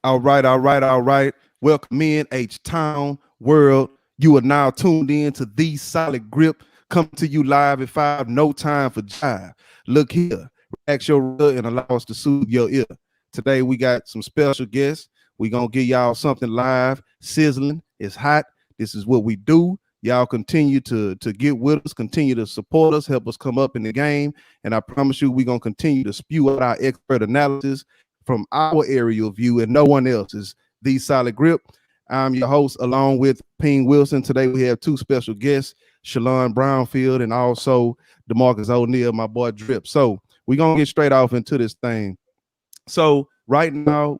All right. Welcome in H-Town World. You are now tuned in to The Solid Grip, coming to you live at 5, no time for jive. Look here, relax your ear and allow us to soothe your ear. Today we got some special guests. We're going to give y'all something live, sizzling. It's hot. This is what we do. Y'all continue to get with us, continue to support us, help us come up in the game. And I promise you, we're going to continue to spew out our expert analysis from our aerial view and no one else's. The Solid Grip. I'm your host, along with Ping Wilson. Today we have two special guests, Shalon Brownfield and also DeMarcus O'Neal, my boy Drip. So we're gonna get straight off into this thing. So right now,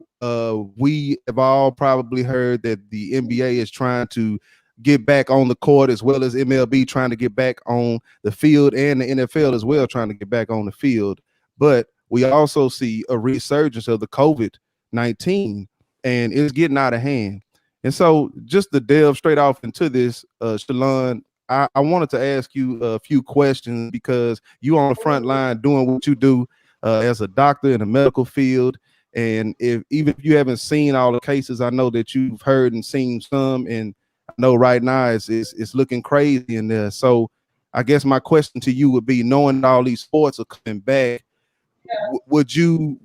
we have all probably heard that the NBA is trying to get back on the court, as well as MLB trying to get back on the field, and the NFL as well trying to get back on the field. But we also see a resurgence of the COVID-19, and it's getting out of hand. And so just to delve straight off into this, Shalon, I wanted to ask you a few questions because you on the front line doing what you do as a doctor in the medical field. And even if you haven't seen all the cases, I know that you've heard and seen some, and I know right now it's looking crazy in there. So I guess my question to you would be, knowing all these sports are coming back, would you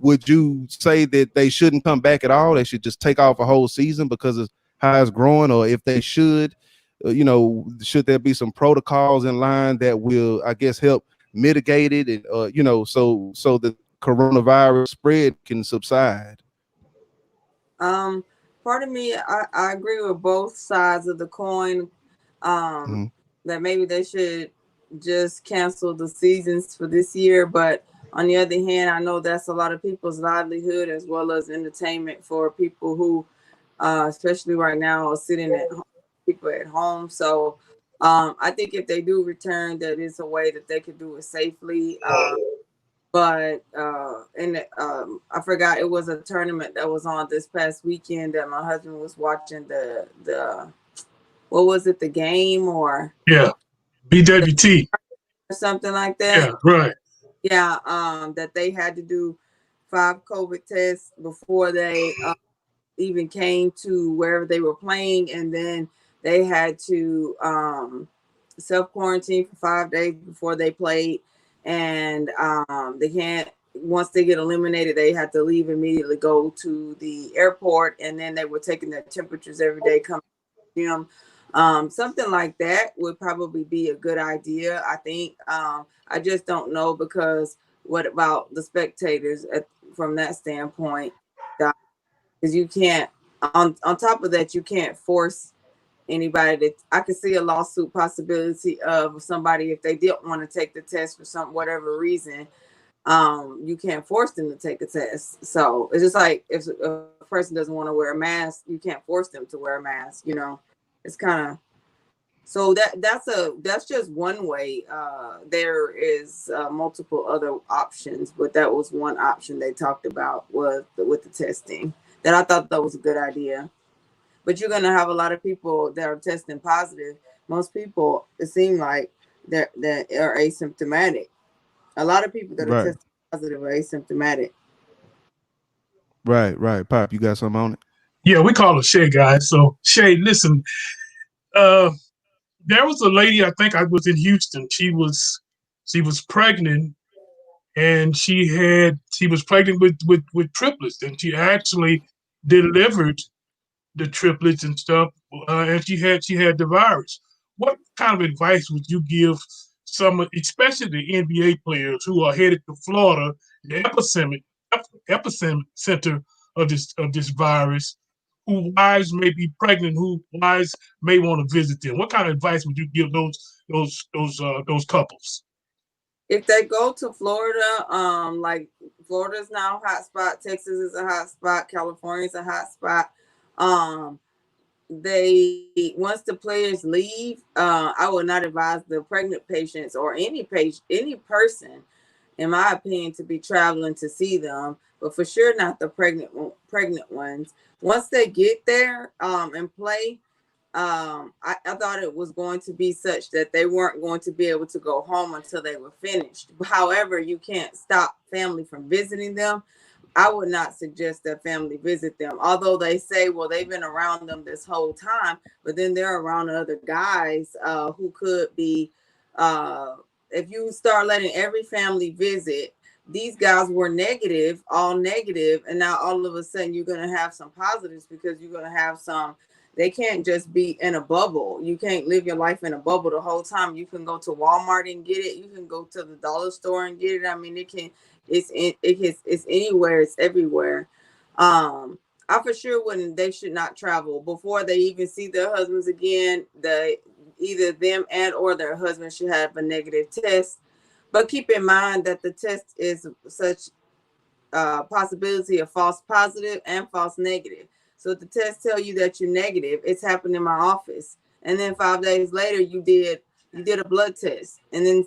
say that they shouldn't come back at all? They should just take off a whole season because of how it's growing, or if they should, should there be some protocols in line that will, I guess, help mitigate it, and so the coronavirus spread can subside? Um, Part of me, I agree with both sides of the coin. Um, Mhm. that maybe they should just cancel the seasons for this year, but on the other hand, I know that's a lot of people's livelihood as well as entertainment for people who, especially right now, are sitting at home, people at home. So I think if they do return, that is a way that they could do it safely. But and I forgot, it was a tournament that was on this past weekend that my husband was watching the what was it, the game Yeah, BWT. or something like that. Yeah, right. Yeah, that they had to do 5 COVID tests before they even came to wherever they were playing, and then they had to self quarantine for 5 days before they played, and they can't. Once they get eliminated, they had to leave immediately, go to the airport, and then they were taking their temperatures every day coming to the gym. Something like that would probably be a good idea, I think. I just don't know, because what about the spectators from that standpoint? Because you can't, on top of that, you can't force anybody to. I could see a lawsuit possibility of somebody, if they didn't want to take the test for some whatever reason. You can't force them to take a test. So it's just like, if a person doesn't want to wear a mask, you can't force them to wear a mask. It's kind of, so that's just one way. There is multiple other options, but that was one option they talked about, was with the testing. That I thought that was a good idea. But you're gonna have a lot of people that are testing positive. Most people, it seems like, that are asymptomatic. A lot of people that are Right, testing positive are asymptomatic. right. Pop, you got something on it? Yeah, we call her Shay, guys. So Shay, listen, uh, there was a lady, I think I was in Houston. She was pregnant, and she was pregnant with triplets, and she actually delivered the triplets and stuff, and she had the virus. What kind of advice would you give some, especially the NBA players who are headed to Florida, the epicenter of this virus, who wives may be pregnant, who wives may want to visit them? What kind of advice would you give those couples? If they go to Florida, like, Florida's now a hot spot, Texas is a hot spot, California's a hot spot. Um, they Once the players leave, I would not advise the pregnant patients or any person, in my opinion, to be traveling to see them, but for sure not the pregnant ones. Once they get there and play, I thought it was going to be such that they weren't going to be able to go home until they were finished. However, you can't stop family from visiting them. I would not suggest that family visit them. Although they say, well, they've been around them this whole time, but then they're around other guys who could be. If you start letting every family visit, these guys were negative, all negative, and now all of a sudden you're going to have some positives because you're going to have some. They can't just be in a bubble. You can't live your life in a bubble the whole time. You can go to Walmart and get it. You can go to the dollar store and get it. I mean, it's anywhere, it's everywhere. I for sure wouldn't. They should not travel before they even see their husbands again. Either them and or their husband should have a negative test. But keep in mind that the test is such possibility of false positive and false negative. So if the test tell you that you're negative, it's happened in my office. And then 5 days later, you did a blood test. And then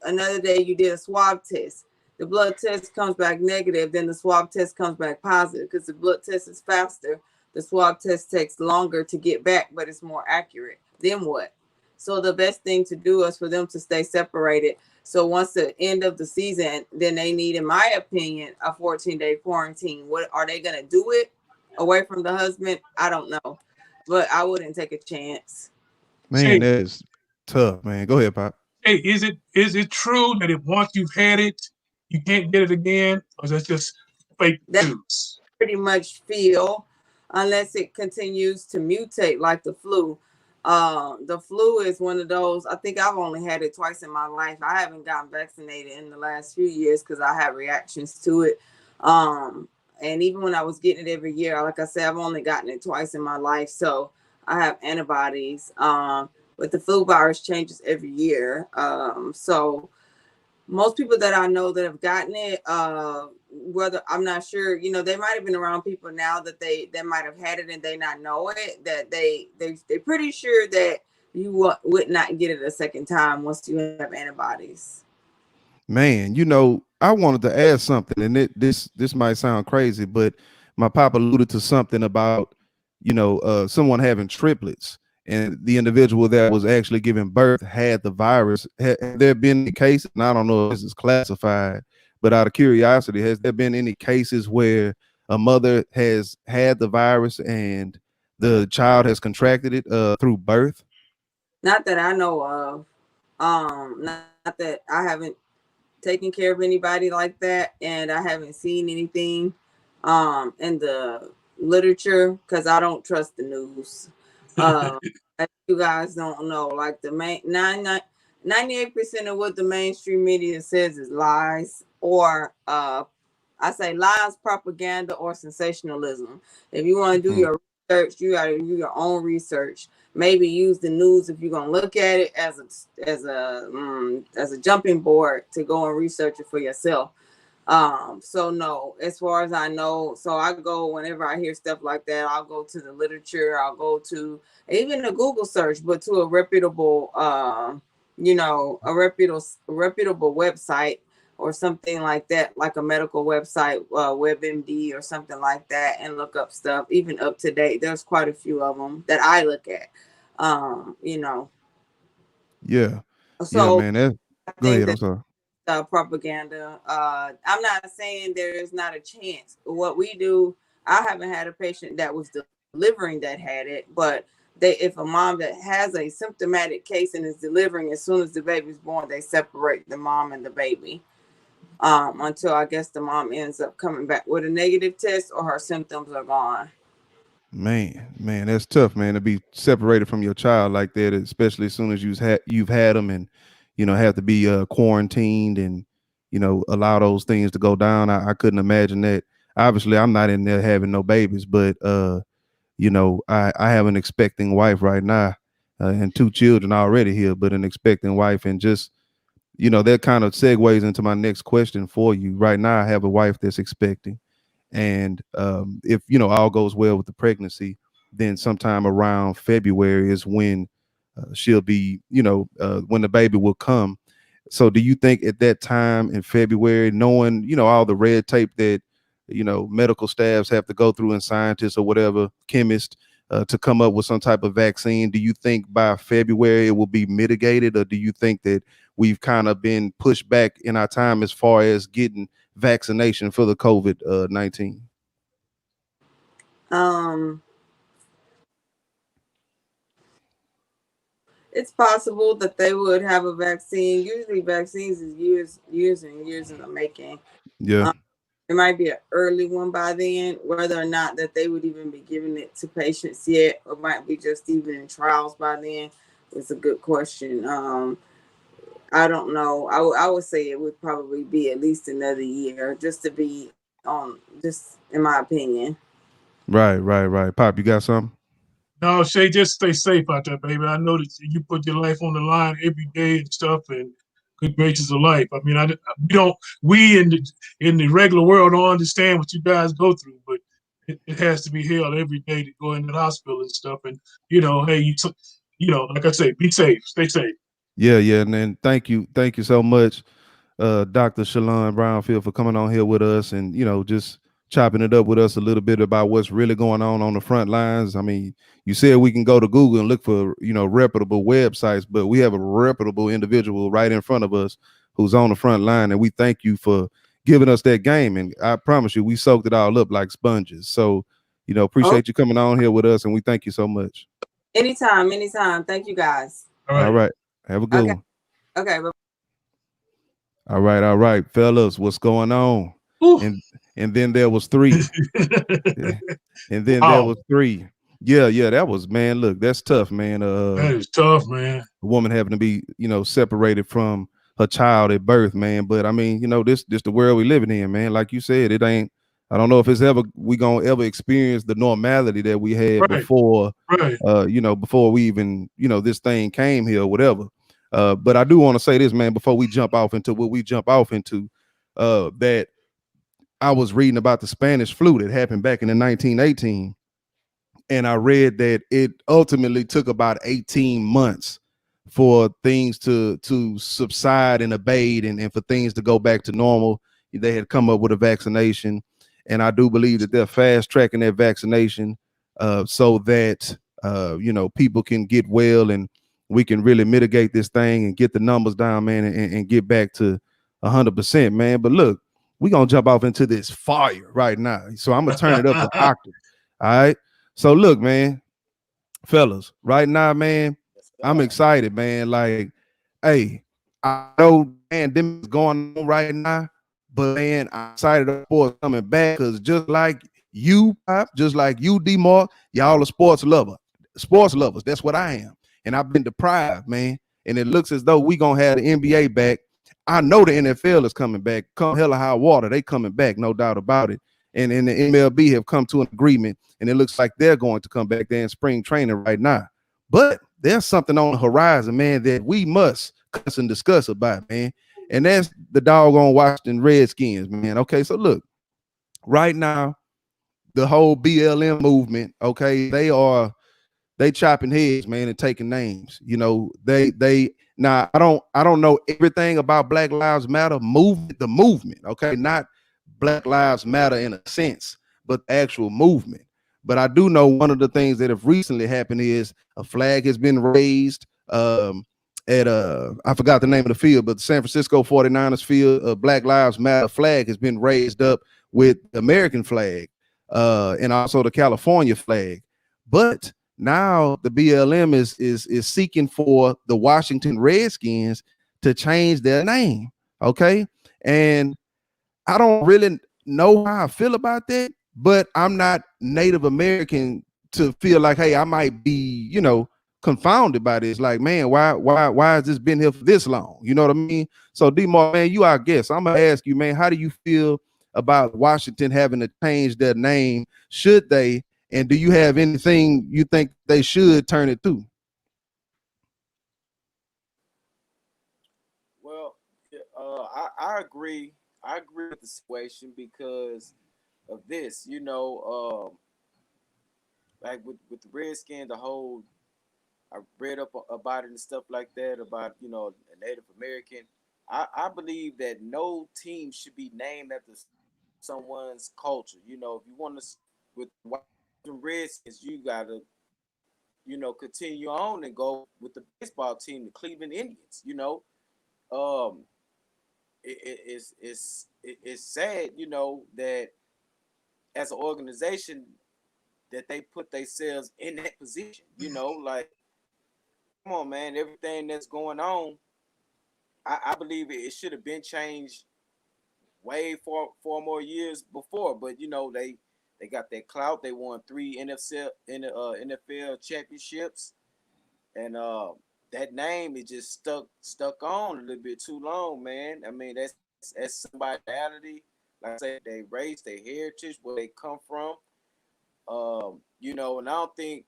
another day you did a swab test. The blood test comes back negative, then the swab test comes back positive because the blood test is faster. The swab test takes longer to get back, but it's more accurate. Then what? So the best thing to do is for them to stay separated. So once the end of the season, then they need, in my opinion, a 14-day quarantine. What are they going to do it away from the husband? I don't know, but I wouldn't take a chance. Man, that is tough, man. Go ahead, Pop. Hey, is it true that if once you've had it, you can't get it again, or is that just fake news? Pretty much feel, unless it continues to mutate like the flu. The flu is one of those. I think I've only had it twice in my life. I haven't gotten vaccinated in the last few years because I have reactions to it. And even when I was getting it every year, like I said, I've only gotten it twice in my life, so I have antibodies. But the flu virus changes every year. So most people that I know that have gotten it, whether I'm not sure, they might have been around people now that they might have had it and they not know it, that they're pretty sure that you would not get it a second time once you have antibodies. Man, I wanted to add something, and this might sound crazy, but my papa alluded to something about, someone having triplets, and the individual that was actually giving birth had the virus. Have there been any cases, and I don't know if this is classified, but out of curiosity, has there been any cases where a mother has had the virus and the child has contracted it through birth? Not that I know of. Not that I haven't taken care of anybody like that, and I haven't seen anything in the literature because I don't trust the news. As you guys don't know, like the main 98% of what the mainstream media says is lies, or I say lies, propaganda, or sensationalism. If you want to do your research, you got to do your own research. Maybe use the news if you're gonna look at it as a jumping board to go and research it for yourself. So no, as far as I know, so I go whenever I hear stuff like that, I'll go to the literature, I'll go to even a Google search, but to a reputable, a reputable website or something like that, like a medical website, WebMD or something like that, and look up stuff, even up to date. There's quite a few of them that I look at, Yeah. So yeah, man. Go ahead. I'm sorry. Propaganda. I'm not saying there is not a chance. What we do, I haven't had a patient that was delivering that had it, but if a mom that has a symptomatic case and is delivering, as soon as the baby's born, they separate the mom and the baby until I guess the mom ends up coming back with a negative test or her symptoms are gone. Man, that's tough, man, to be separated from your child like that, especially as soon as you've had them and have to be quarantined and allow those things to go down. I couldn't imagine that. Obviously, I'm not in there having no babies, but I have an expecting wife right now and 2 children already here, but an expecting wife, and just that kind of segues into my next question for you. Right now, I have a wife that's expecting. And if all goes well with the pregnancy, then sometime around February is when she'll be, when the baby will come. So do you think at that time in February, knowing, all the red tape that, medical staffs have to go through, and scientists or whatever, chemists, to come up with some type of vaccine, do you think by February it will be mitigated, or do you think that we've kind of been pushed back in our time as far as getting vaccination for the COVID-19? It's possible that they would have a vaccine. Usually vaccines is years and years in the making. Yeah. It might be an early one by then. Whether or not that they would even be giving it to patients yet, or might be just even in trials by then, is a good question. I don't know. I would say it would probably be at least another year, just to be just in my opinion. Right. Pop, you got something? No, Shay, just stay safe out there, baby. I know that you put your life on the line every day and stuff, and good gracious of life. I mean, we in the regular world don't understand what you guys go through, but it has to be hell every day to go into the hospital and stuff. And hey, like I say, be safe, stay safe. Yeah, and then thank you so much, Dr. Shalon Brownfield, for coming on here with us and just chopping it up with us a little bit about what's really going on the front lines. I mean, you said we can go to Google and look for reputable websites, but we have a reputable individual right in front of us who's on the front line, and we thank you for giving us that game. And I promise you, we soaked it all up like sponges. So appreciate you coming on here with us, and we thank you so much. Anytime. Thank you guys. All right. Have a good one. Okay. All right, fellas, what's going on? And then there was 3. And then there was 3. Yeah, that was, man. Look, that's tough, man. That is tough, man. A woman having to be, separated from her child at birth, man. But I mean, this the world we living in, man. Like you said, it ain't. I don't know if we gonna ever experience the normality that we had before, before we even, this thing came here or whatever. But I do want to say this, man, before we jump off into what we jump off into, that I was reading about the Spanish flu that happened back in the 1918, and I read that it ultimately took about 18 months for things to subside and abate and for things to go back to normal. They had come up with a vaccination, and I do believe that they're fast tracking that vaccination so that people can get well and we can really mitigate this thing and get the numbers down, man, and get back to 100%, man. But look, we're going to jump off into this fire right now. So I'm going to turn it up an octave. All right. So look, man, fellas, right now, man, I'm excited, man. Like, hey, I know pandemic is going on right now, but man, I'm excited for coming back because just like you, Pop, just like you, D-Mark, y'all are sports lovers. That's what I am. And I've been deprived, man. And it looks as though we gonna have the NBA back. I know the NFL is coming back. Come hell or high water, they coming back, no doubt about it. And the MLB have come to an agreement, and it looks like they're going to come back there in spring training right now. But there's something on the horizon, man, that we must cuss and discuss about, man. And that's the doggone Washington Redskins, man. Okay, so look, right now, the whole BLM movement, okay, they chopping heads, man, and taking names. They now I don't know everything about Black Lives Matter movement, the movement, okay, not Black Lives Matter in a sense, but the actual movement. But I do know one of the things that have recently happened is a flag has been raised at I forgot the name of the field, but the San Francisco 49ers field, a Black Lives Matter flag has been raised up with the American flag and also the California flag. But now the BLM is seeking for the Washington Redskins to change their name. Okay. And I don't really know how I feel about that, but I'm not Native American to feel like, hey, I might be, confounded by this. Like, man, why has this been here for this long? You know what I mean? So D-Mark, man, you our guest. I'm gonna ask you, man, how do you feel about Washington having to change their name? Should they? And do you have anything you think they should turn it to? Well, I agree. I agree with the situation because of this. Like with the Redskins, the whole I read up about it and stuff like that about a Native American. I believe that no team should be named after someone's culture. If you want to with Washington Redskins, you gotta continue on and go with the baseball team, the Cleveland Indians. Um, it's sad, you know, that as an organization that they put themselves in that position. You know, like, come on, man, everything that's going on, I believe it should have been changed way four more years before. But you know, they got that clout. They won 3 NFL championships, and that name is just stuck on a little bit too long, man. I mean, that's somebody's reality. Like I say, they race, their heritage, where they come from. You know, and I don't think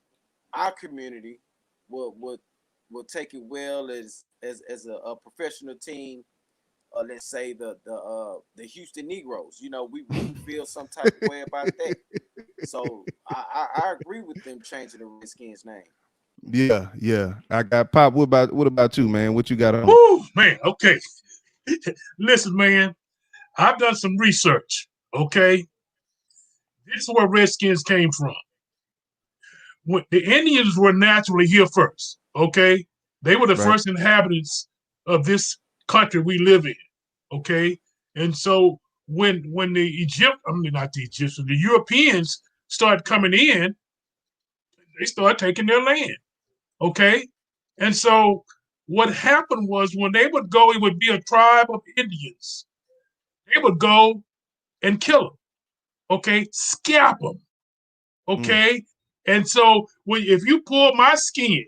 our community will take it well as a professional team. Let's say the Houston Negroes. You know, we feel some type of way about that. So I agree with them changing the Redskins name. Yeah. I got Pop. What about you, man? What you got on? Woo, man. Okay. Listen, man. I've done some research. Okay. This is where Redskins came from. When the Indians were naturally here first. Okay. They were the first inhabitants of this country we live in. Okay. And so when the Europeans started coming in, they started taking their land. Okay. And so what happened was when they would go, it would be a tribe of Indians. They would go and kill them. Okay. Scalp them. Okay. And so if you pull my skin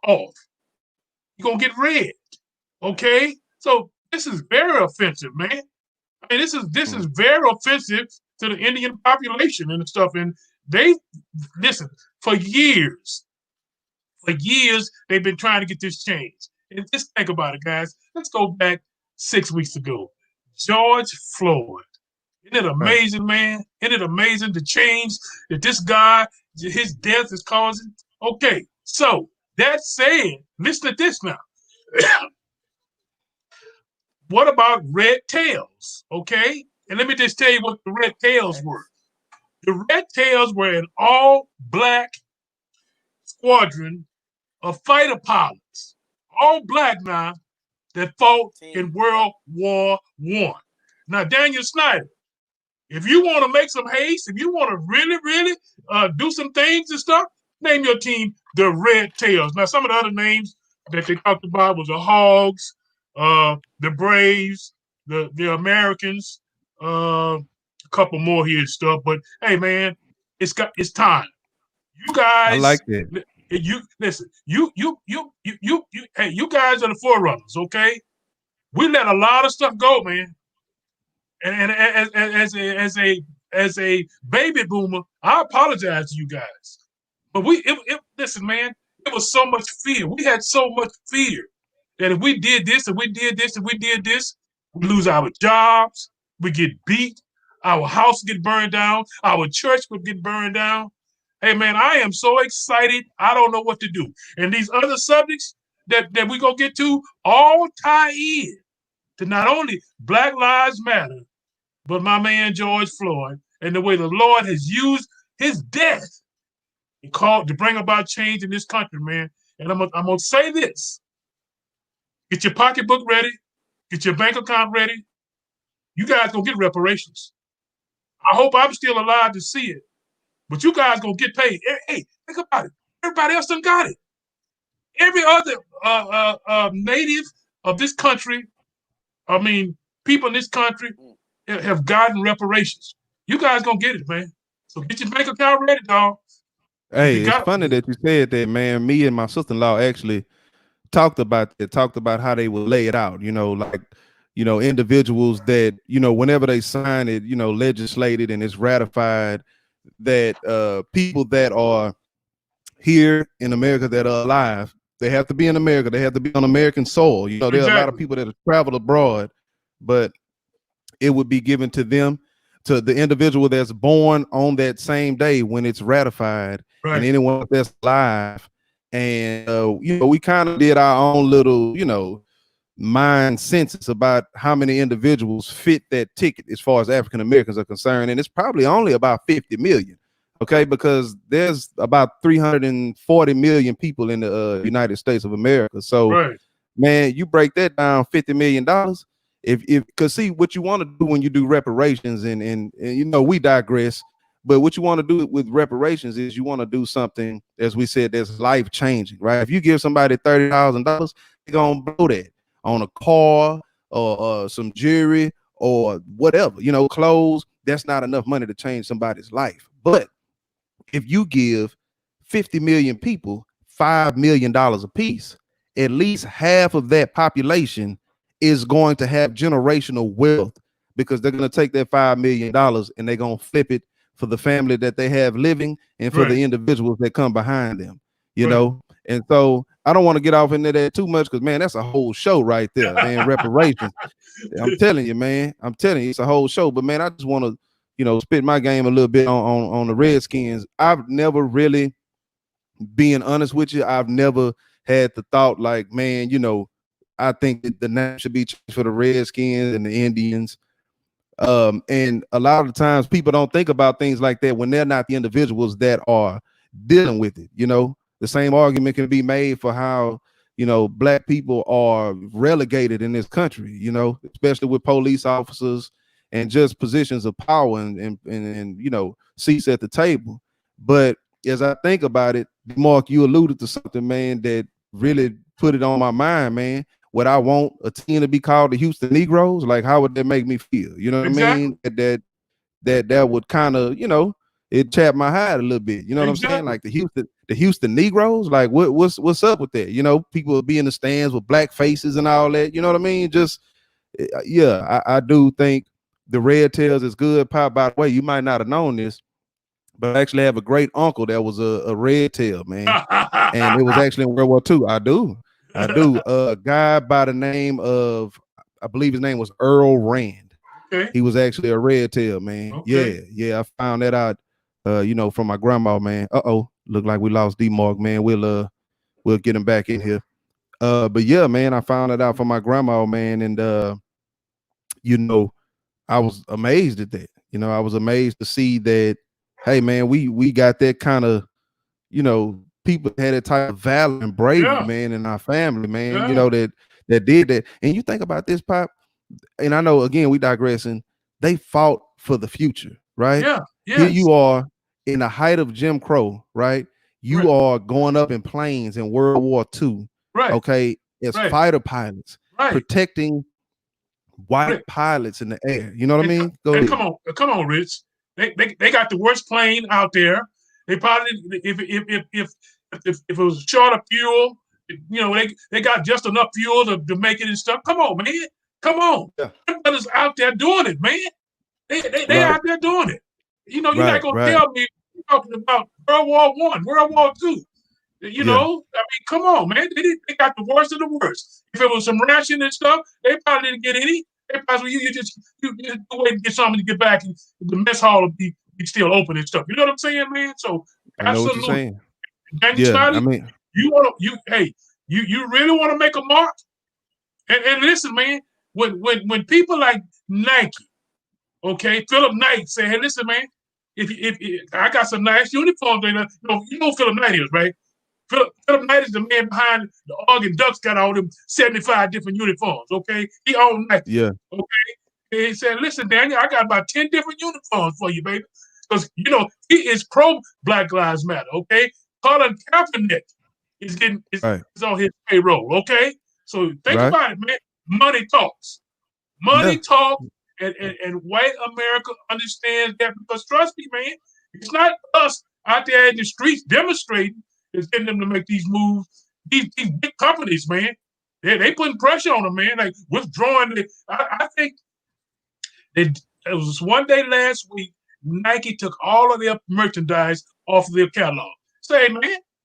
off, you're going to get red. Okay. So this is very offensive, man. I mean, this is very offensive to the Indian population and stuff. And they, listen, for years, they've been trying to get this changed. And just think about it, guys. Let's go back 6 weeks ago. George Floyd. Isn't it amazing, man? Isn't it amazing the change that this guy, his death is causing? Okay, so that said, listen to this now. What about Red Tails? Okay, and let me just tell you what the Red Tails were. The Red Tails were an all-black squadron of fighter pilots, all black now, that fought in World War I. Now, Daniel Snyder, if you want to make some haste, if you want to really, really do some things and stuff, name your team the Red Tails. Now, some of the other names that they talked about was the Hogs, the Braves, the Americans, a couple more here and stuff. But hey, man, it's time. You guys, I like that. You listen. Hey, you guys are the forerunners. Okay, we let a lot of stuff go, man. And as a baby boomer, I apologize to you guys. But listen, man, it was so much fear. We had so much fear that if we did this and we did this and we did this, we lose our jobs, we get beat, our house get burned down, our church would get burned down. Hey, man, I am so excited. I don't know what to do. And these other subjects that we're going to get to all tie in to not only Black Lives Matter, but my man George Floyd and the way the Lord has used his death to bring about change in this country, man. And I'm gonna say this: get your pocketbook ready, get your bank account ready. You guys gonna get reparations. I hope I'm still alive to see it, but you guys gonna get paid. Hey, think about it. Everybody else done got it. Every other native of this country, I mean, people in this country have gotten reparations. You guys gonna get it, man. So get your bank account ready, dog. Hey, it's funny that you said that, man. Me and my sister-in-law actually talked about how they would lay it out. You know, like, you know, individuals that, you know, whenever they sign it, you know, legislated and it's ratified, that people that are here in America that are alive, they have to be in America. They have to be on American soil. You know, there are a lot of people that have traveled abroad, but it would be given to them, to the individual that's born on that same day when it's ratified, and anyone that's alive. And you know, we kind of did our own little, you know, mind census about how many individuals fit that ticket as far as African Americans are concerned, and it's probably only about 50 million. Okay, because there's about 340 million people in the United States of America. So, man, you break that down, $50 million. if because see what you want to do when you do reparations, and you know, we digress, but what you want to do with reparations is you want to do something, as we said, that's life changing, right? If you give somebody $30,000, they're gonna blow that on a car or some jewelry or whatever, you know, clothes. That's not enough money to change somebody's life. But if you give 50 million people $5 million a piece, at least half of that population is going to have generational wealth, because they're going to take that $5 million and they're going to flip it for the family that they have living and for the individuals that come behind them, you know? And so I don't want to get off into that too much, because man, that's a whole show right there, man. Reparations. I'm telling you, man. I'm telling you, it's a whole show. But man, I just want to, you know, spit my game a little bit on the Redskins. I've never really, being honest with you, I've never had the thought like, man, you know, I think that the name should be changed for the Redskins and the Indians. And a lot of the times people don't think about things like that when they're not the individuals that are dealing with it. You know, the same argument can be made for how, you know, black people are relegated in this country, you know, especially with police officers and just positions of power and you know, seats at the table. But as I think about it, Mark, you alluded to something, man, that really put it on my mind, man. Would I want a team to be called the Houston Negroes? Like, how would that make me feel? You know what I mean? That would kind of, you know, it tapped my hide a little bit. You know what I'm saying? Like the Houston Negroes. Like, what's up with that? You know, people would be in the stands with black faces and all that. You know what I mean? Just yeah, I do think the Red Tails is good. Pop, by the way, you might not have known this, but I actually have a great uncle that was a Red Tail, man. And it was actually in World War II. I do. A guy by the name of, I believe his name was Earl Rand. Okay. He was actually a Red Tail, man. Okay. Yeah. I found that out, you know, from my grandma, man. Look like we lost D-Mark, man. We'll get him back in here. But yeah, man, I found it out from my grandma, man. And you know, I was amazed at that. You know, I was amazed to see that, hey, man, we got that kind of, you know, people had that type of valor and bravery, man, in our family, man, you know, that did that. And you think about this, Pop, and I know, again, we digressing, they fought for the future, right? Yeah. Here you are in the height of Jim Crow, right? You are going up in planes in World War II, okay, as fighter pilots, protecting white pilots in the air. You know what I mean? Go ahead. Come on, Rich. They got the worst plane out there. They probably, if it was short of fuel, you know, they got just enough fuel to make it and stuff. Come on, man. Come on. Yeah. Brothers out there doing it, man. They out there doing it. You know, you're not gonna tell me you're talking about World War I, World War II. You know, I mean, come on, man. They got the worst of the worst. If it was some ration and stuff, they probably didn't get any. They probably you just wait to get something to get back, and the mess hall will be still open and stuff. You know what I'm saying, man? So absolutely. I mean, you really want to make a mark? And listen, man, when people like Nike, okay, Philip Knight say, hey, listen, man, if I got some nice uniforms, you know Philip Knight is, right? Philip Knight is the man behind the Oregon Ducks, got all them 75 different uniforms, okay? He owned Nike. Yeah. Okay. And he said, listen, Daniel, I got about 10 different uniforms for you, baby. Because, you know, he is pro Black Lives Matter, okay? Colin Kaepernick is on his payroll, okay? So think about it, man. Money talks. Money talks, and white America understands that, because trust me, man, it's not us out there in the streets demonstrating is getting them to make these moves. These big companies, man, they putting pressure on them, man. Like withdrawing. I think it was one day last week, Nike took all of their merchandise off of their catalog. Say, man,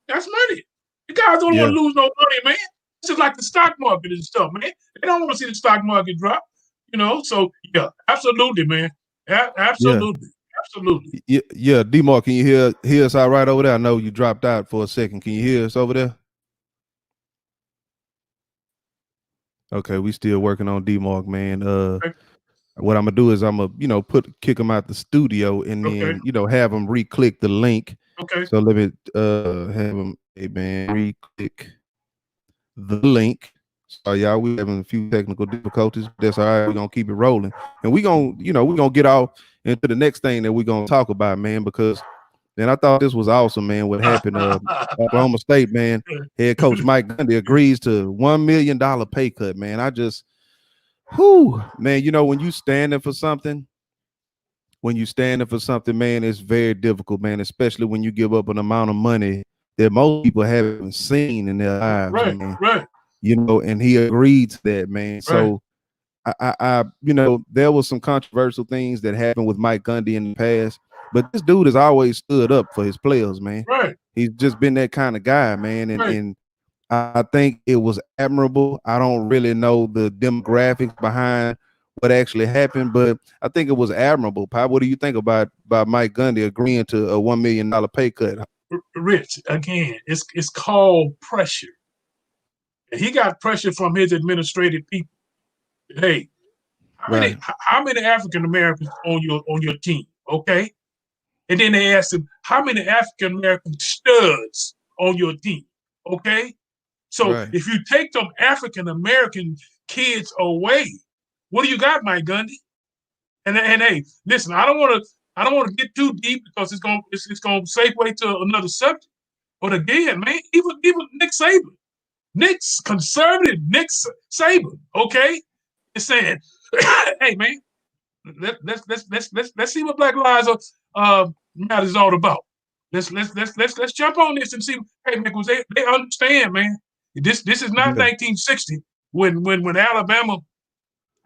that's money. You guys don't want to lose no money, man. It's just like the stock market and stuff, man. They don't want to see the stock market drop, you know. So yeah, absolutely, man. Absolutely. Yeah. Absolutely. Yeah, D-Mark, can you hear us all right over there? I know you dropped out for a second. Can you hear us over there? Okay, we still working on D-Mark, man. What I'm gonna do is I'm gonna, kick him out the studio and then, have him re-click the link. Okay. So let me have him, hey man, re-click the link. Sorry, y'all, we having a few technical difficulties. That's all right. We're gonna keep it rolling, and we're gonna get off into the next thing that we're gonna talk about, man. Because then I thought this was awesome, man. What happened? Oklahoma State, man. Head coach Mike Gundy agrees to $1 million pay cut, man. I just, man. When you standing for something. When you standing for something, man, it's very difficult, man, especially when you give up an amount of money that most people haven't seen in their lives, man. Right. And he agreed to that, man. Right. So I there was some controversial things that happened with Mike Gundy in the past, but this dude has always stood up for his players, man. Right. He's just been that kind of guy, man. And I think it was admirable. I don't really know the demographics behind what actually happened, but I think it was admirable. Pop, what do you think about Mike Gundy agreeing to a $1 million pay cut? Rich, again, it's called pressure. And he got pressure from his administrative people. Hey, how many African Americans on your team? Okay. And then they asked him, how many African American studs on your team? Okay. So if you take them African American kids away, what do you got, Mike Gundy? And hey, listen, I don't want to get too deep because it's gonna segue to another subject. But again, man, even Nick Saban, conservative Nick Saban, okay, is saying, hey man, let's see what Black Lives Matter is all about. Let's jump on this and see. Hey, because they understand, man. This is not 1960 when Alabama.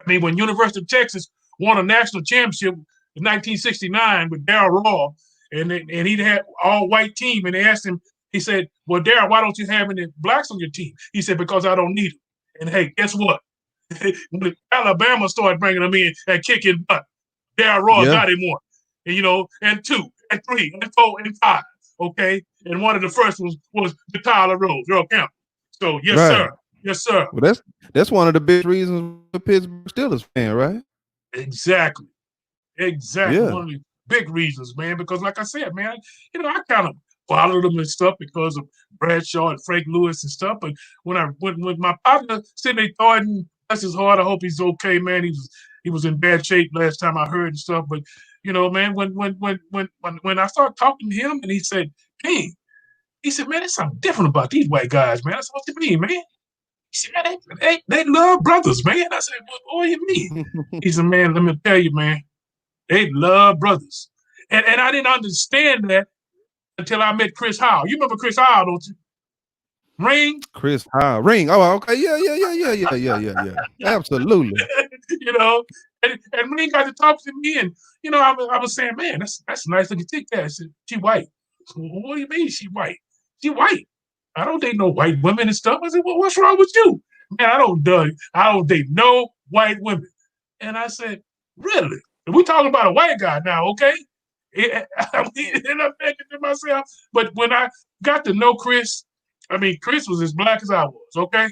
When University of Texas won a national championship in 1969 with Darryl Raw, and he had all white team, and they asked him, he said, well, Darryl, why don't you have any blacks on your team? He said, because I don't need them. And hey, guess what? When Alabama started bringing them in and kicking butt, Darryl Raw got him one, and 2, and 3, and 4, and 5, okay? And one of the first ones was the Tyler Rose, Earl Campbell. So, yes, sir. Yes, sir. Well, that's one of the big reasons the Pittsburgh Steelers fan, right? Exactly. Yeah. One of the big reasons, man. Because, like I said, man, I kind of followed them and stuff because of Bradshaw and Frank Lewis and stuff. But when my partner Sidney Thornton, bless his heart, I hope he's okay, man. He was in bad shape last time I heard and stuff. But man, when I started talking to him and he said, man, there's something different about these white guys, man. I said, what do you mean, man? He said, man, they love brothers, man. I said, what do you mean? He said, man, let me tell you, man, they love brothers. And I didn't understand that until I met Chris Howell. You remember Chris Howell, don't you? Ring? Chris Howell. Ring. Oh, okay. Yeah. Absolutely. And Ring got to talk to me, and I was saying, man, that's nice looking chick there. I said, she white. So, what do you mean she white? She white. I don't date no white women and stuff. I said, well, what's wrong with you? Man, I don't date no white women. And I said, really? And we talking about a white guy now, okay? And I'm thinking to myself, but when I got to know Chris, Chris was as black as I was, okay?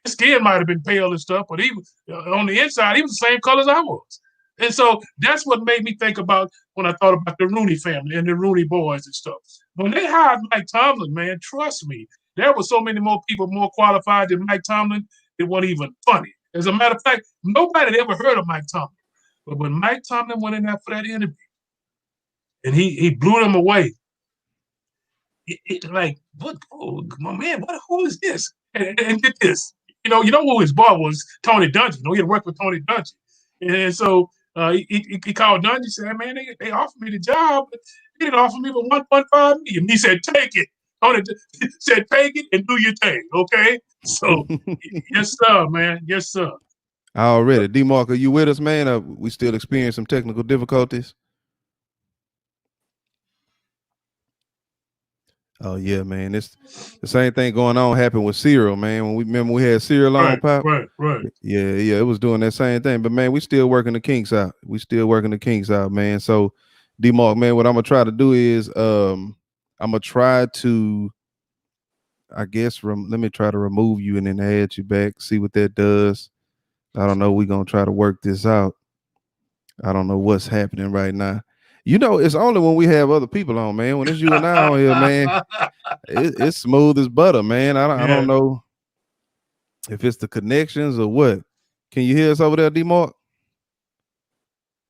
His skin might have been pale and stuff, but he was on the inside, he was the same color as I was. And so that's what made me think about when I thought about the Rooney family and the Rooney boys and stuff. When they hired Mike Tomlin, man, trust me, there were so many more people more qualified than Mike Tomlin, it wasn't even funny. As a matter of fact, nobody had ever heard of Mike Tomlin. But when Mike Tomlin went in there for that interview, and he blew them away, like, what? Oh, my man, who is this? And get this. You know who his boss was? Tony Dungy. He had worked with Tony Dungy. And so he called Dungy and said, man, they offered me the job, but they didn't offer me for $1.5 million. He said, take it. Tony said, take it and do your thing, okay? So, yes, sir, man. Yes, sir. Already. D-Mark, are you with us, man? We still experience some technical difficulties? Oh, yeah, man. It's the same thing going on happened with Cyril, man. When we had Cyril on, Pop. Right. Yeah, it was doing that same thing. But, man, we still working the kinks out. Man. So, D-Mark, man, what I'm going to try to do is I'm going to try to, I guess, let me try to remove you and then add you back, see what that does. I don't know. We're going to try to work this out. I don't know what's happening right now. It's only when we have other people on, man. When it's you and I on here, man, it's smooth as butter, man. I don't know. If it's the connections or what. Can you hear us over there, D-Mark?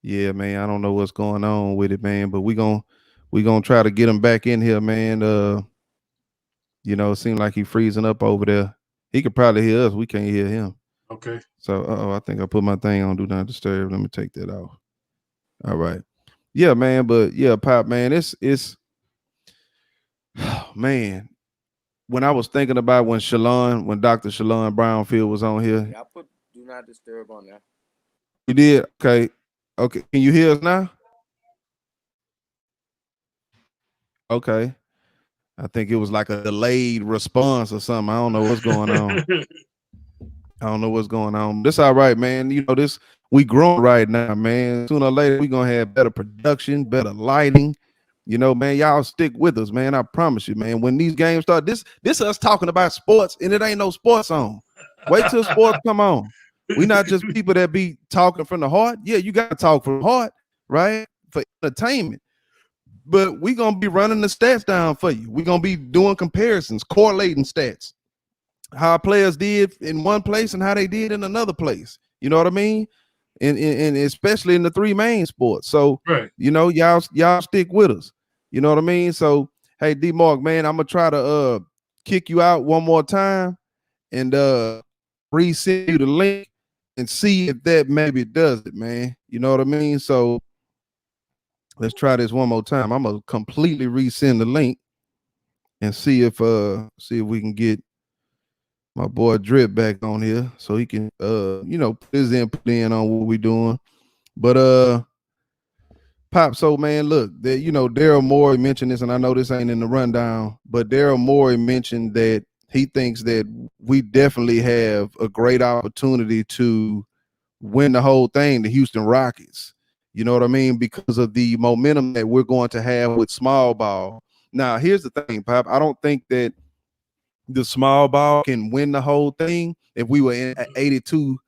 Yeah, man. I don't know what's going on with it, man. But we gonna try to get him back in here, man. It seemed like he freezing up over there. He could probably hear us. We can't hear him. Okay. So, I think I put my thing on Do Not Disturb. Let me take that off. All right. Yeah, man. But yeah, Pop, man, it's man. When I was thinking about when Dr. Shalon Brownfield was on here. Yeah, I put Do Not Disturb on there. You did? Okay. Okay. Can you hear us now? Okay. I think it was like a delayed response or something. I don't know what's going on. I don't know what's going on. This all right, man. We growing right now, man. Sooner or later, we gonna have better production, better lighting. Man, y'all stick with us, man. I promise you, man. When these games start, this us talking about sports, and it ain't no sports on. Wait till sports come on. We not just people that be talking from the heart. Yeah, you gotta talk from the heart, right? For entertainment. But we gonna be running the stats down for you. We're gonna be doing comparisons, correlating stats, how players did in one place and how they did in another place. You know what I mean? And especially in the three main sports. So right. Y'all stick with us. You know what I mean? So hey, D-Mark, man, I'm gonna try to kick you out one more time and resend you the link and see if that maybe does it, man. You know what I mean? So let's try this one more time. I'm gonna completely resend the link and see if we can get my boy Drip back on here so he can put his input in on what we doing. But Pop, so man, look, Daryl Morey mentioned this, and I know this ain't in the rundown, but Daryl Morey mentioned that he thinks that we definitely have a great opportunity to win the whole thing, the Houston Rockets. You know what I mean? Because of the momentum that we're going to have with small ball. Now, here's the thing, Pop. I don't think that the small ball can win the whole thing if we were in an 82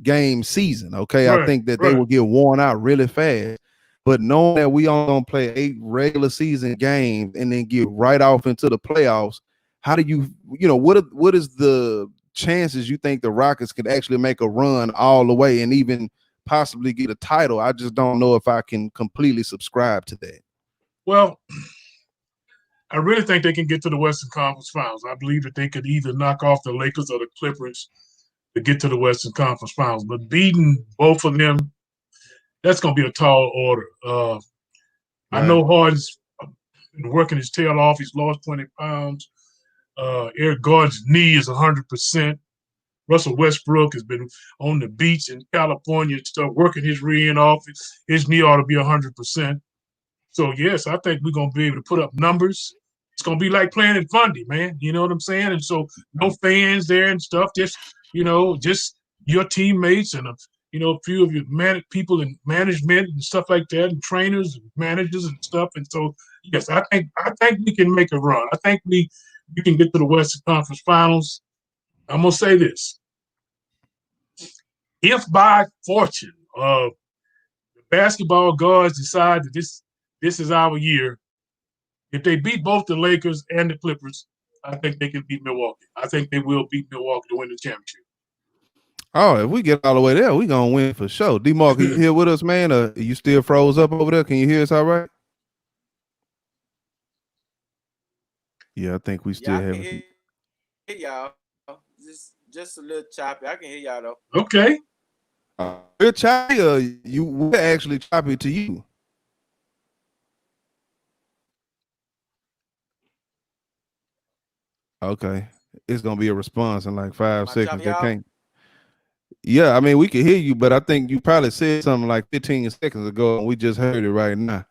game season. Okay. Right, I think that they will get worn out really fast. But knowing that we only gonna play 8 regular season games and then get right off into the playoffs, how do what is the chances you think the Rockets could actually make a run all the way and even possibly get a title? I just don't know if I can completely subscribe to that. Well, I really think they can get to the Western Conference Finals. I believe that they could either knock off the Lakers or the Clippers to get to the Western Conference Finals. But beating both of them, that's going to be a tall order. Right. I know Harden's been working his tail off. He's lost 20 pounds. Eric Gordon's knee is 100%. Russell Westbrook has been on the beach in California, still working his rear end off. His knee ought to be 100%. So, yes, I think we're going to be able to put up numbers. It's going to be like playing in Fundy, man. You know what I'm saying? And so no fans there and stuff, just your teammates and, a few of your people in management and stuff like that, and trainers and managers and stuff. And so, yes, I think we can make a run. I think we can get to the Western Conference Finals. I'm going to say this. If by fortune the basketball gods decide that this is our year, if they beat both the Lakers and the Clippers, I think they can beat Milwaukee. I think they will beat Milwaukee to win the championship. Oh, if we get all the way there, we're going to win for sure. D-Mark, you here with us, man? You still froze up over there? Can you hear us all right? Yeah, I think we still have it. Hey, y'all. Just a little choppy. I can hear y'all, though. Okay. We're choppy, we're actually choppy to you. Okay. It's going to be a response in like 5 seconds. They can't. Yeah, I mean, we can hear you, but I think you probably said something like 15 seconds ago, and we just heard it right now.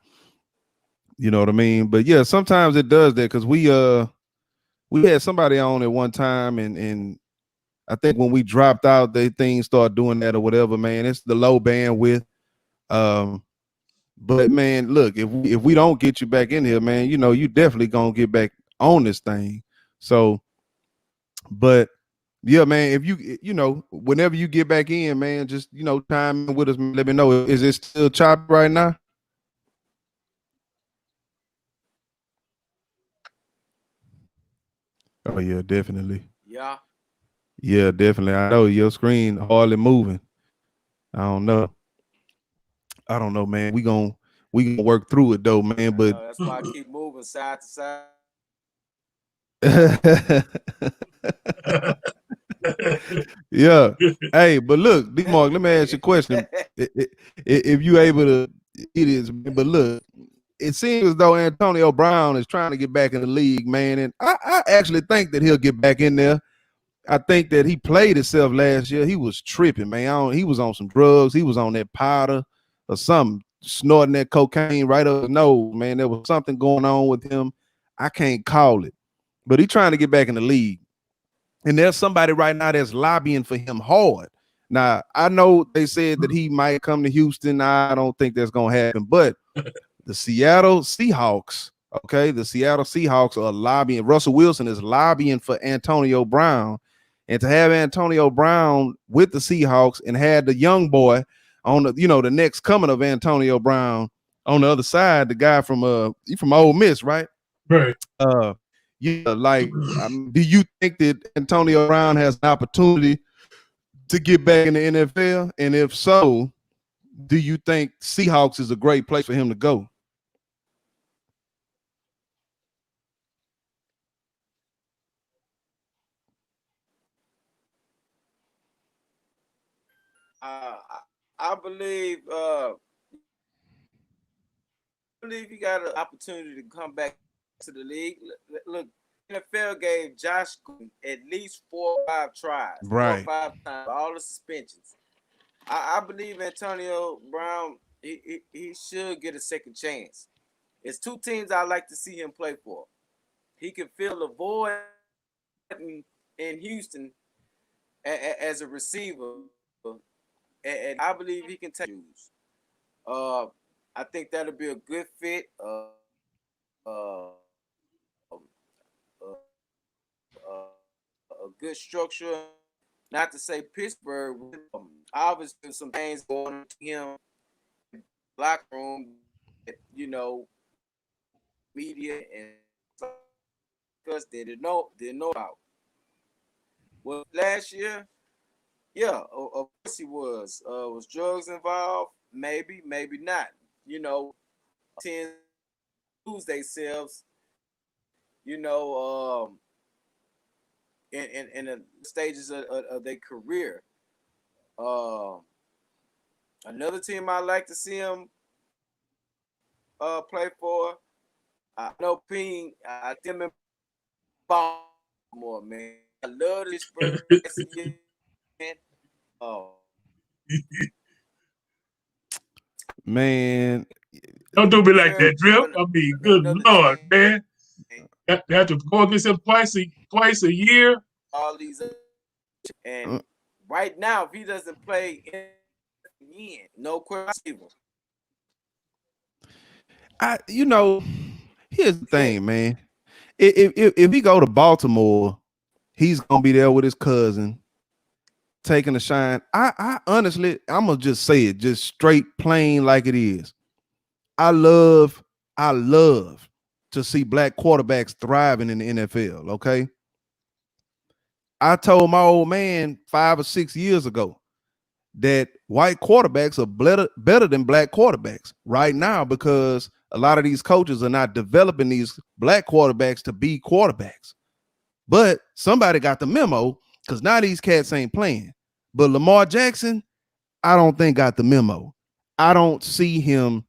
You know what I mean? But yeah, sometimes it does that because we had somebody on at one time, and I think when we dropped out, things start doing that or whatever, man. It's the low bandwidth. But man, look, if we don't get you back in here, man, you definitely gonna get back on this thing. So, but yeah, man, if you whenever you get back in, man, just time in with us, let me know. Is it still choppy right now? Oh yeah, definitely. Yeah. Yeah, definitely. I know your screen hardly moving. I don't know. I don't know, man. We gonna work through it though, man. I But know that's why I keep moving side to side. yeah. Hey, but look, D-Mark, let me ask you a question. If you able to, it is. But look, it seems as though Antonio Brown is trying to get back in the league, man. And I actually think that he'll get back in there. I think that he played himself last year. He was tripping, man. He was on some drugs. He was on that powder or something, snorting that cocaine right up his nose, man. There was something going on with him. I can't call it. But he's trying to get back in the league. And there's somebody right now that's lobbying for him hard. Now, I know they said that he might come to Houston. I don't think that's going to happen. But the Seattle Seahawks, okay, the Seattle Seahawks are lobbying. Russell Wilson is lobbying for Antonio Brown. And to have Antonio Brown with the Seahawks and had the young boy on the, the next coming of Antonio Brown on the other side, the guy from Ole Miss, right? Right. Yeah, like, do you think that Antonio Brown has an opportunity to get back in the NFL? And if so, do you think Seahawks is a great place for him to go? I believe he got an opportunity to come back to the league. Look, NFL gave Josh at least 4 or 5 tries, right? 4 or 5 times, all the suspensions. I believe Antonio Brown, he should get a second chance. It's 2 teams I like to see him play for. He can fill the void in Houston as a receiver, and I believe he can take shoes. I think that'll be a good fit. A good structure. Not to say Pittsburgh, obviously some things going on to him in the locker room, media and because they didn't know about. Well, last year, yeah, of course he was. Was drugs involved? Maybe, maybe not. Tend to lose themselves. In the stages of their career. Another team I like to see him play for. I know Ping. I think him in Baltimore, man. I love this man. Oh. Man, Don't do me like that, Drip. I mean, good Lord, man. They have to go against him twice a year. All these and right now, if he doesn't play in, no question. Here's the thing, man. If he go to Baltimore, he's gonna be there with his cousin, taking a shine. I honestly, I'm gonna just say it, just straight plain like it is. I love to see black quarterbacks thriving in the NFL. Okay. I told my old man 5 or 6 years ago that white quarterbacks are better than black quarterbacks right now because a lot of these coaches are not developing these black quarterbacks to be quarterbacks. But somebody got the memo because now these cats ain't playing. But Lamar Jackson, I don't think got the memo. I don't see him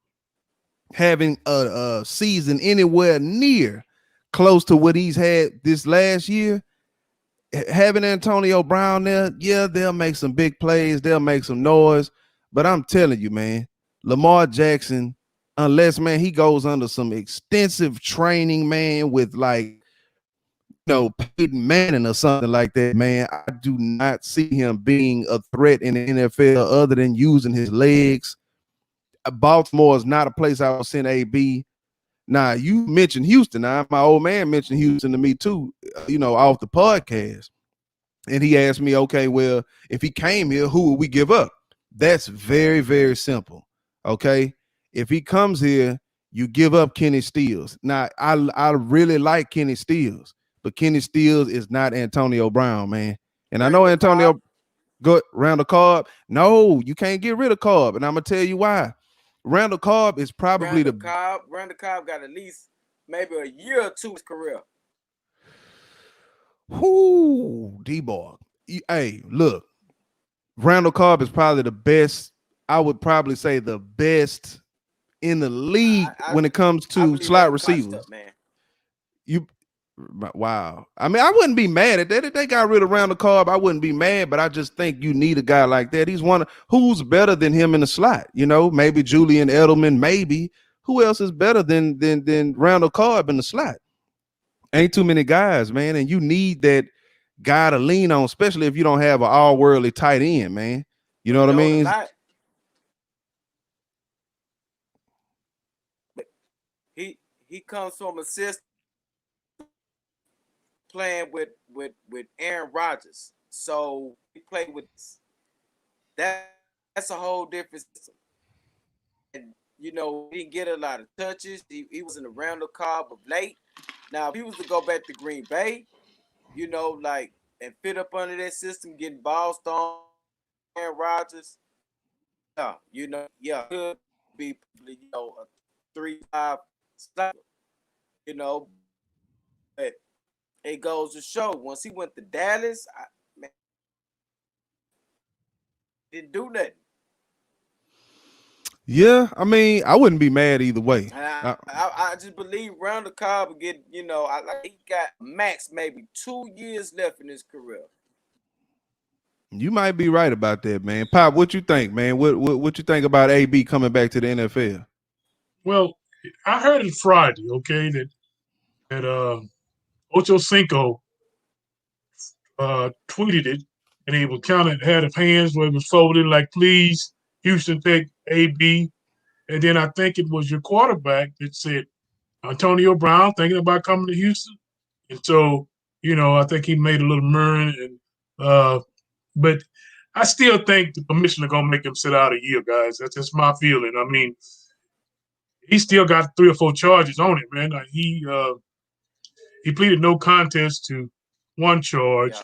having a season anywhere near close to what he's had this last year. Having Antonio Brown there, yeah, they'll make some big plays, they'll make some noise, but I'm telling you, man, Lamar Jackson, unless, man, he goes under some extensive training, man, with Peyton Manning or something like that, man, I do not see him being a threat in the NFL other than using his legs. Baltimore is not a place I will send AB. Now, you mentioned Houston. Now, my old man mentioned Houston to me too, off the podcast. And he asked me, okay, well, if he came here, who would we give up? That's very, very simple. Okay. If he comes here, you give up Kenny Stills. Now, I really like Kenny Stills, but Kenny Stills is not Antonio Brown, man. And I know Randall Antonio Cobb. go Randall Cobb. No, you can't get rid of Cobb, and I'm gonna tell you why. Randall Cobb is probably Randall Cobb got at least maybe a year or two in his career. D-Boy. Hey, look, Randall Cobb is probably the best. I would probably say the best in the league when it comes I to believe slot that's receivers. botched up, man. Wow. I mean, I wouldn't be mad at that. If they got rid of Randall Cobb, I wouldn't be mad, but I just think you need a guy like that. He's one who's better than him in the slot. You know, maybe Julian Edelman, maybe. Who else is better than Randall Cobb in the slot? Ain't too many guys, man, and you need that guy to lean on, especially if you don't have an all-worldly tight end, man. You know what I mean? He comes from a system playing with Aaron Rodgers, so he played with that's a whole different system. And you know, he didn't get a lot of touches. He wasn't around the Cobb of late. Now, if he was to go back to Green Bay, you know, like and fit up under that system, getting balls thrown, Aaron Rodgers, could be a 3-5 stop, but it goes to show once he went to Dallas, didn't do nothing. Yeah, I mean, I wouldn't be mad either way. I just believe Randall Cobb will get, he got max maybe 2 years left in his career. You might be right about that, man. Pop, what you think, man? What you think about AB coming back to the NFL? Well, I heard it Friday, okay, that Ocho Cinco tweeted it, and he was had his hands where it was folded, like, please, Houston, take AB. And then I think it was your quarterback that said, Antonio Brown thinking about coming to Houston. And so, I think he made a little murmur. But I still think the commissioner going to make him sit out a year, guys. That's just my feeling. I mean, he still got 3 or 4 charges on him, man. He pleaded no contest to one charge. Yeah.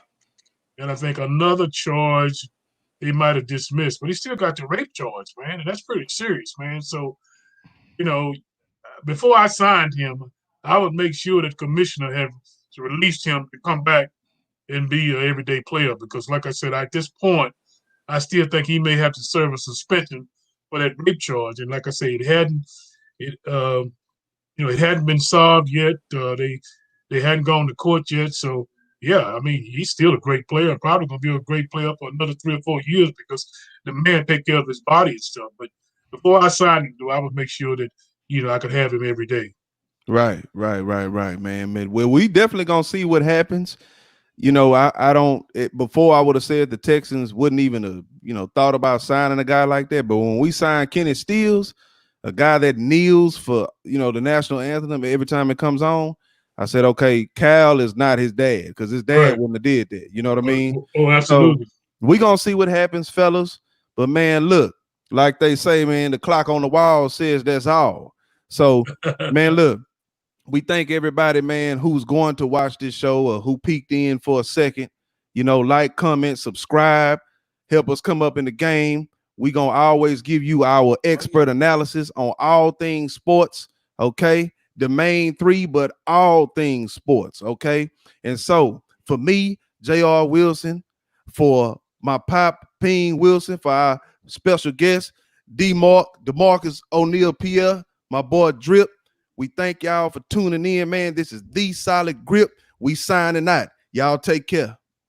And I think another charge they might have dismissed, but he still got the rape charge, man, and that's pretty serious, man. So, before I signed him, I would make sure that the commissioner had released him to come back and be an everyday player, because, like I said, at this point, I still think he may have to serve a suspension for that rape charge. And like I say, it hadn't been solved yet. They hadn't gone to court yet, so. Yeah, I mean, he's still a great player. Probably going to be a great player for another 3 or 4 years because the man take care of his body and stuff. But before I signed him, I would make sure that, I could have him every day. Right, man. Well, we definitely going to see what happens. I don't – before I would have said the Texans wouldn't even have, thought about signing a guy like that. But when we signed Kenny Stills, a guy that kneels for, the national anthem every time it comes on, I said, okay, Cal is not his dad because his dad wouldn't have did that. You know what I mean? Oh, absolutely. So we're going to see what happens, fellas. But, man, look, like they say, man, the clock on the wall says that's all. So, man, look, we thank everybody, man, who's going to watch this show or who peeked in for a second. Like, comment, subscribe, help us come up in the game. We're going to always give you our expert analysis on all things sports, okay? The main 3, but all things sports, okay? And so for me, J.R. Wilson, for my pop, Ping Wilson, for our special guest, DeMarcus O'Neal Pierre, my boy Drip, we thank y'all for tuning in, man. This is The Solid Grip. We signing out. Y'all take care.